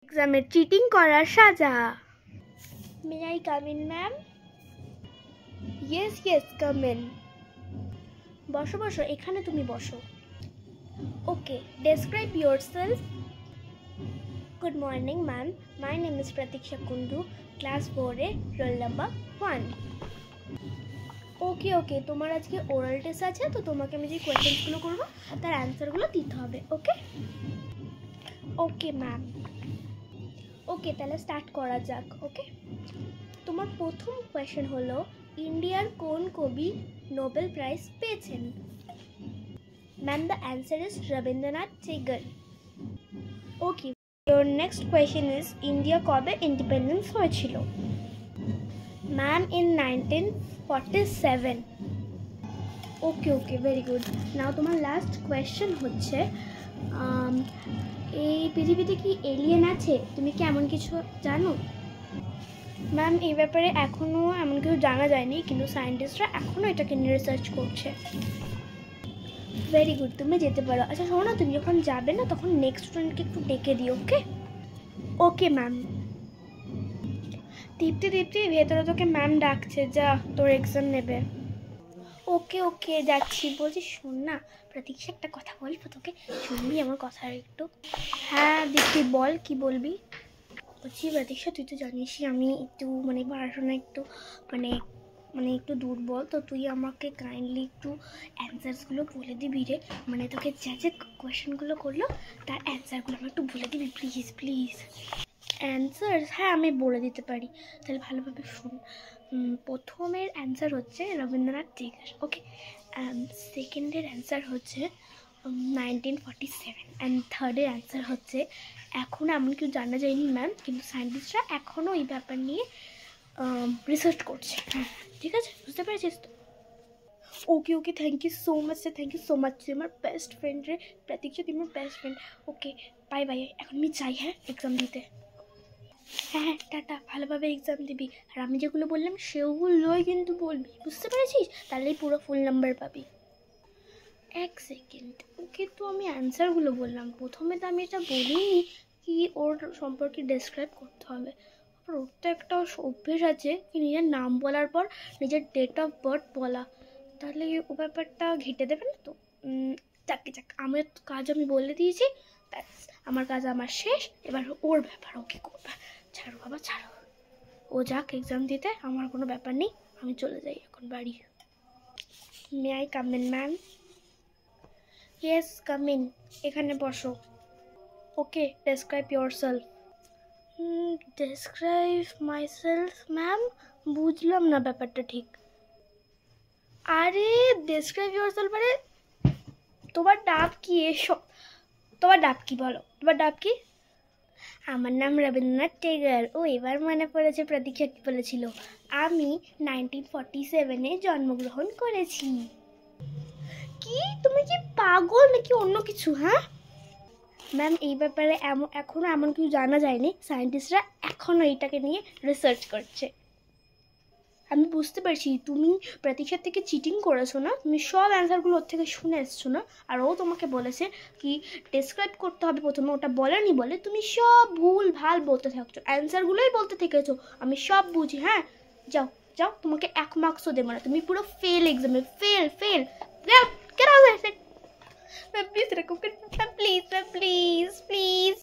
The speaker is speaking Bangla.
এক্সামে চিটিং করার সাজা। May I come in ma'am? Yes come in. বসো বসো, এখানে তুমি বসো। Okay, describe yourself. Good morning ma'am, my name is Pratiksha Kundu, class 4-এ, রোল নাম্বার 1। ওকে, তোমার আজকে ওরাল টেস্ট আছে, তো তোমাকে আমি যে কোয়েশ্চেন্সগুলো করবো তার অ্যান্সারগুলো দিতে হবে। Okay ma'am. ওকে, তাহলে স্টার্ট করা যাক। ওকে, তোমার প্রথম কোয়েশ্চেন হলো, ইন্ডিয়ার কোন কবি নোবেল প্রাইজ পেয়েছেন? Ma'am, the answer is Rabindranath Tagore. Okay, your next question is, India কবে ইন্ডিপেন্ডেন্স হয়েছিল? Ma'am, in 1947। Okay, very good. Now তোমার লাস্ট কোয়েশ্চেন হচ্ছে, এই পৃথিবীতে কি এলিয়েন আছে? তুমি কি এমন কিছু জানো? ম্যাম, এই ব্যাপারে এখনও এমন কিছু জানা যায়নি, কিন্তু সায়েন্টিস্টরা এখনও এটাকে নিয়ে রিসার্চ করছে। ভেরি গুড, তুমি যেতে পারো। আচ্ছা শোনো না, তুমি যখন যাবে না তখন নেক্সট স্টুডেন্টকে একটু ডেকে দিও। Okay ma'am. দীপ্তি ভেতরে তোকে ম্যাম ডাকছে, যা তোর এক্সাম নেবে। ওকে যাচ্ছি। বলছি শোন না প্রতীক্ষা, একটা কথা বলবো তোকে, শুনবি আমার কথা একটু? হ্যাঁ দীপ্তি বল, কি বলবি? বলছি প্রতীক্ষা, তুই তো জানিসই আমি একটু পড়াশোনা একটু একটু দুর্বল, তো তুই আমাকে কাইন্ডলি একটু অ্যান্সারসগুলো বলে দিবি রে। তোকে যা যে কোয়েশ্চেনগুলো করলো তার অ্যান্সারগুলো আমার একটু বলে দিবি প্লিজ। অ্যান্সার? হ্যাঁ, আমি বলে দিতে পারি, তাহলে ভালোভাবে শুন। প্রথমের অ্যান্সার হচ্ছে রবীন্দ্রনাথ টেগর। ওকে, সেকেন্ডের অ্যান্সার হচ্ছে 1947, অ্যান্ড থার্ডের অ্যান্সার হচ্ছে এখনও এমন কিছু জানা যায়নি ম্যাম, কিন্তু সায়েন্টিস্টরা এখনও এই ব্যাপার নিয়ে রিসার্চ করছে। হ্যাঁ ঠিক আছে, বুঝতে পেরেছিস তো? ওকে, থ্যাংক ইউ সো মাচ রে, থ্যাংক ইউ সো মাচ। তুই আমার বেস্ট ফ্রেন্ড রে প্রতীক্ষা, তুই আমার বেস্ট ফ্রেন্ড। ওকে বাই, এখন আমি যাই, হ্যাঁ এক্সাম দিতে। হ্যাঁ টাটা, ভালোভাবে এক্সাম দিবি, আর আমি যেগুলো বললাম সেগুলোই কিন্তু বলবি, বুঝতে পেরেছিস? তাহলেই পুরো ফুল নাম্বার পাবি। এক সেকেন্ড, ওকে তো আমি অ্যান্সারগুলো বললাম, প্রথমে তো আমি এটা বলিনি কি ওর সম্পর্কে ডেসক্রাইব করতে হবে। ওর তো একটা অভ্যেস আছে কি নিজের নাম বলার পর নিজের ডেট অফ বার্থ বলা, তাহলে ও ব্যাপারটা ঘেটে দেবে না তো? যাক, আমার কাজ আমি বলে দিয়েছি, ব্যাস আমার কাজ আমার শেষ। এবার ওর ব্যাপার, ওকে করবে। ছাড়ো বাবা ছাড়ো, ও যাক এক্সাম দিতে, আমার কোনো ব্যাপার নেই, আমি চলে যাই এখন বাড়ি। May I come in ma'am? Yes come in, এখানে বসো। Okay, describe yourself. Describe myself ma'am? বুঝলাম না ব্যাপারটা ঠিক। আরে ডেসক্রাইব ইয়োরসেলফ মানে তোমার ডাব কি? এসো, তোমার ডাব কি বলো, তোমার ডাব কি? আমার নাম রবীন্দ্রনাথ টেগর। ও এবার মনে পড়েছে প্রতীক্ষা কি বলেছিল, আমি 1947-এ জন্মগ্রহণ করেছি। কি তুমি কি পাগল নাকি অন্য কিছু? হ্যাঁ ম্যাম, এই ব্যাপারে এখনও এমন কিছু জানা যায়নি, সায়েন্টিস্টরা এখনও এইটাকে নিয়ে রিসার্চ করছে। আমি বুঝতে পারছি তুমি প্রতীক্ষার থেকে চিটিং করেছো না, তুমি সব অ্যান্সারগুলো ওর থেকে শুনে এসছো না, আর ও তোমাকে বলেছে কি ডেসক্রাইব করতে হবে প্রথমে, ওটা বলেনি বলে তুমি সব ভুল ভাল বলতে থাকছো, অ্যান্সারগুলোই বলতে থেকেছো। আমি সব বুঝি। হ্যাঁ যাও, তোমাকে 1 মার্কসও দেবো না, তুমি পুরো ফেল এক্সামে, ফেল। Please please.